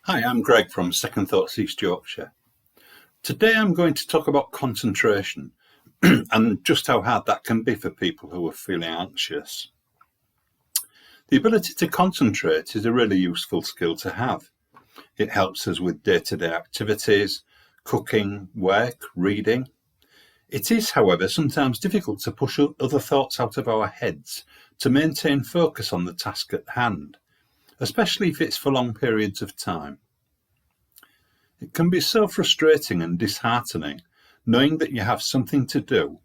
Hi, I'm Greg from Second Thoughts East Yorkshire. Today I'm going to talk about concentration and just how hard that can be for people who are feeling anxious. The ability to concentrate is a really useful skill to have. It helps us with day-to-day activities, cooking, work, reading. It is, however, sometimes difficult to push other thoughts out of our heads to maintain focus on the task at hand, especially if it's for long periods of time. It can be so frustrating and disheartening knowing that you have something to do,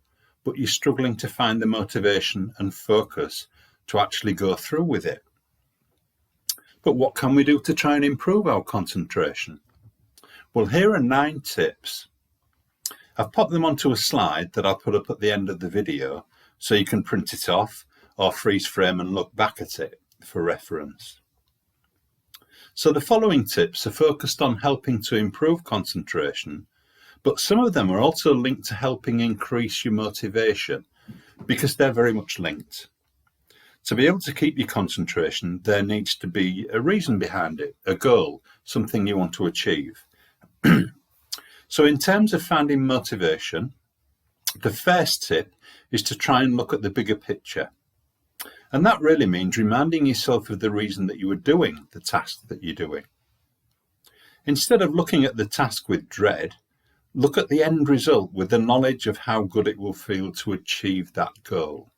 but you're struggling to find the motivation and focus to actually go through with it. But what can we do to try and improve our concentration? Well, here are 9 tips. I've popped them onto a slide that I'll put up at the end of the video so you can print it off or freeze frame and look back at it for reference. So the following tips are focused on helping to improve concentration, but some of them are also linked to helping increase your motivation because they're very much linked. To be able to keep your concentration, there needs to be a reason behind it, a goal, something you want to achieve. So in terms of finding motivation, the first tip is to try and look at the bigger picture. And that really means reminding yourself of the reason that you are doing the task that you're doing. Instead of looking at the task with dread, look at the end result with the knowledge of how good it will feel to achieve that goal.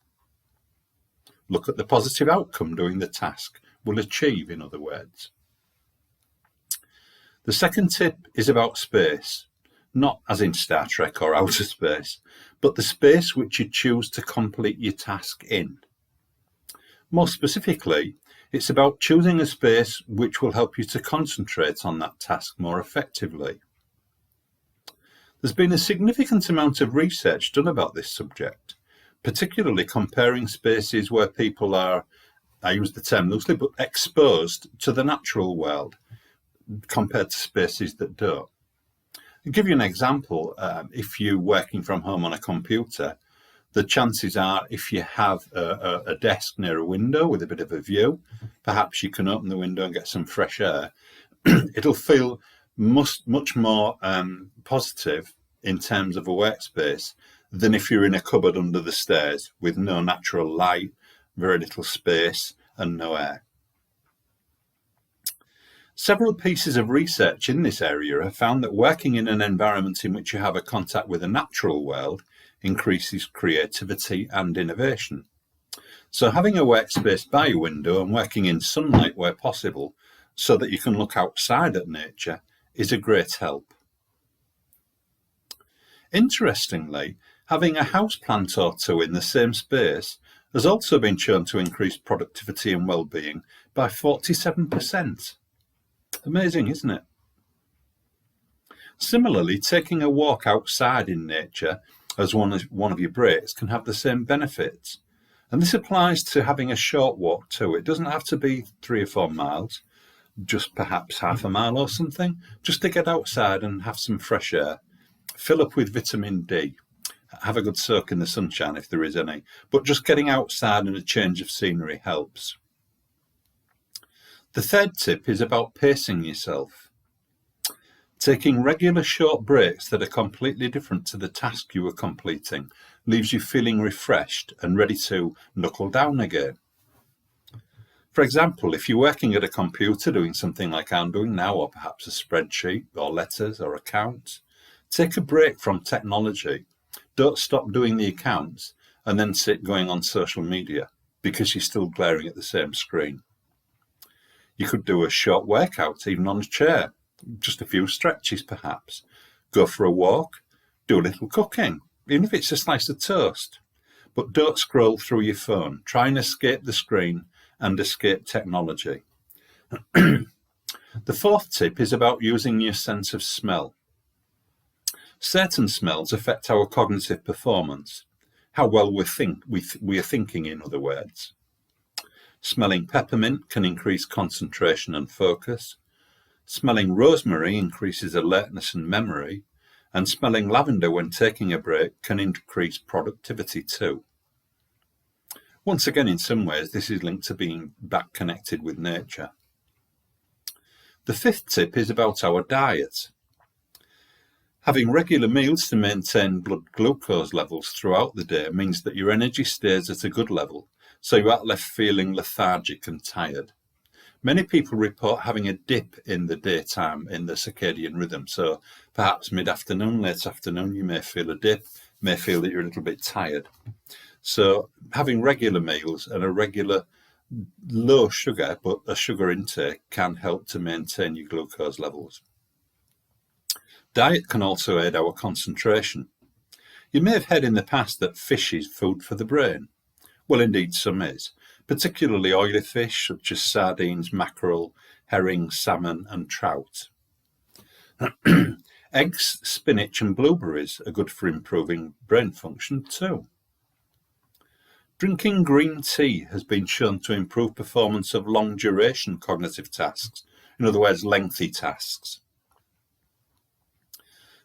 Look at the positive outcome doing the task will achieve, in other words. The second tip is about space, not as in Star Trek or outer space, but the space which you choose to complete your task in. More specifically, it's about choosing a space which will help you to concentrate on that task more effectively. There's been a significant amount of research done about this subject, particularly comparing spaces where people are, I use the term loosely, but exposed to the natural world compared to spaces that don't. I'll give you an example. If you're working from home on a computer, the chances are if you have a desk near a window with a bit of a view, perhaps you can open the window and get some fresh air. It'll feel much more positive in terms of a workspace than if you're in a cupboard under the stairs with no natural light, very little space and no air. Several pieces of research in this area have found that working in an environment in which you have a contact with the natural world increases creativity and innovation. So having a workspace by your window and working in sunlight where possible so that you can look outside at nature is a great help. Interestingly, having a houseplant or two in the same space has also been shown to increase productivity and well-being by 47%. Amazing, isn't it? Similarly, taking a walk outside in nature as one of your breaks can have the same benefits. And this applies to having a short walk too. It doesn't have to be 3 or 4 miles, just perhaps half a mile or something, just to get outside and have some fresh air. Fill up with vitamin D. Have a good soak in the sunshine if there is any. But just getting outside and a change of scenery helps. The third tip is about pacing yourself. Taking regular short breaks that are completely different to the task you were completing leaves you feeling refreshed and ready to knuckle down again. For example, if you're working at a computer doing something like I'm doing now, or perhaps a spreadsheet or letters or accounts, take a break from technology. Don't stop doing the accounts and then sit going on social media because you're still glaring at the same screen. You could do a short workout even on a chair. Just a few stretches perhaps. Go for a walk, do a little cooking, even if it's a slice of toast. But don't scroll through your phone. Try and escape the screen and escape technology. The fourth tip is about using your sense of smell. Certain smells affect our cognitive performance, how well we are thinking, in other words. Smelling peppermint can increase concentration and focus. Smelling rosemary increases alertness and memory, and smelling lavender when taking a break can increase productivity too. Once again, in some ways, this is linked to being back connected with nature. The fifth tip is about our diet. Having regular meals to maintain blood glucose levels throughout the day means that your energy stays at a good level, so you aren't left feeling lethargic and tired. Many people report having a dip in the daytime in the circadian rhythm, so perhaps mid-afternoon, late afternoon, you may feel a dip, may feel that you're a little bit tired. So having regular meals and a regular low sugar, but a sugar intake can help to maintain your glucose levels. Diet can also aid our concentration. You may have heard in the past that fish is food for the brain. Well, indeed some is, particularly oily fish such as sardines, mackerel, herring, salmon and trout. Eggs, spinach and blueberries are good for improving brain function too. Drinking green tea has been shown to improve performance of long-duration cognitive tasks, in other words, lengthy tasks.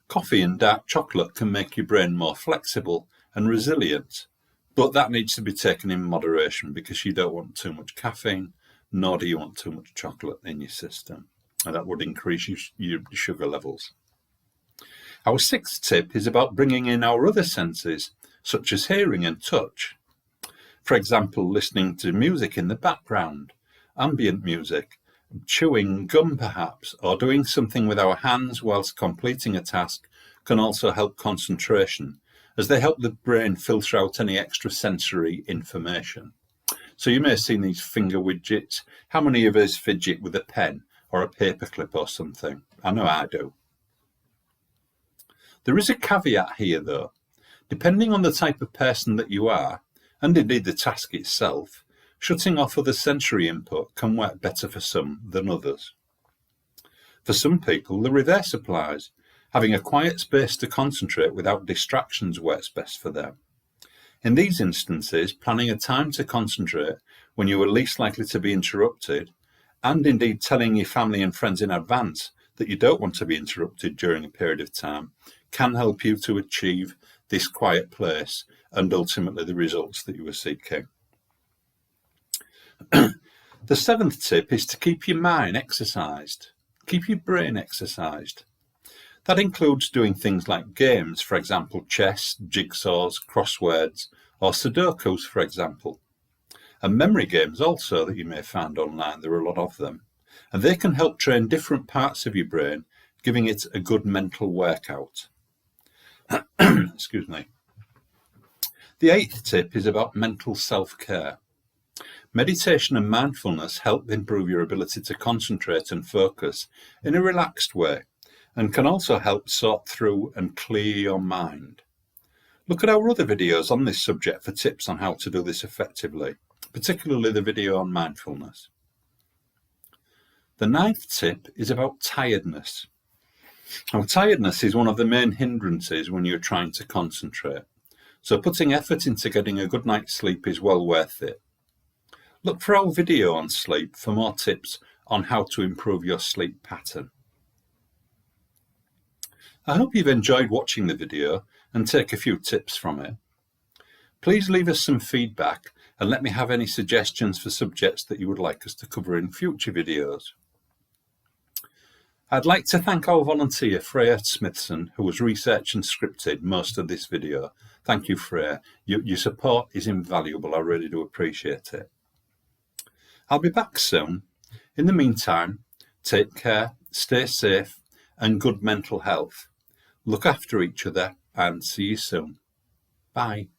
Coffee and dark chocolate can make your brain more flexible and resilient, but that needs to be taken in moderation because you don't want too much caffeine, nor do you want too much chocolate in your system, and that would increase your sugar levels. Our sixth tip is about bringing in our other senses, such as hearing and touch. For example, listening to music in the background, ambient music, chewing gum perhaps, or doing something with our hands whilst completing a task can also help concentration, as they help the brain filter out any extrasensory information. So you may have seen these finger widgets. How many of us fidget with a pen or a paperclip or something? I know I do. There is a caveat here though. Depending on the type of person that you are, and indeed the task itself, shutting off other sensory input can work better for some than others. For some people, the reverse applies. Having a quiet space to concentrate without distractions works best for them. In these instances, planning a time to concentrate when you are least likely to be interrupted, and indeed telling your family and friends in advance that you don't want to be interrupted during a period of time, can help you to achieve this quiet place and ultimately the results that you were seeking. The seventh tip is to keep your mind exercised, keep your brain exercised. That includes doing things like games, for example, chess, jigsaws, crosswords, or Sudokus, for example. And memory games also that you may find online, there are a lot of them. And they can help train different parts of your brain, giving it a good mental workout. Excuse me. The eighth tip is about mental self-care. Meditation and mindfulness help improve your ability to concentrate and focus in a relaxed way, and can also help sort through and clear your mind. Look at our other videos on this subject for tips on how to do this effectively, particularly the video on mindfulness. The ninth tip is about tiredness. Now, tiredness is one of the main hindrances when you're trying to concentrate, so putting effort into getting a good night's sleep is well worth it. Look for our video on sleep for more tips on how to improve your sleep pattern. I hope you've enjoyed watching the video and take a few tips from it. Please leave us some feedback and let me have any suggestions for subjects that you would like us to cover in future videos. I'd like to thank our volunteer Freya Smithson, who has researched and scripted most of this video. Thank you, Freya. Your support is invaluable. I really do appreciate it. I'll be back soon. In the meantime, take care, stay safe, and good mental health. Look after each other and see you soon. Bye.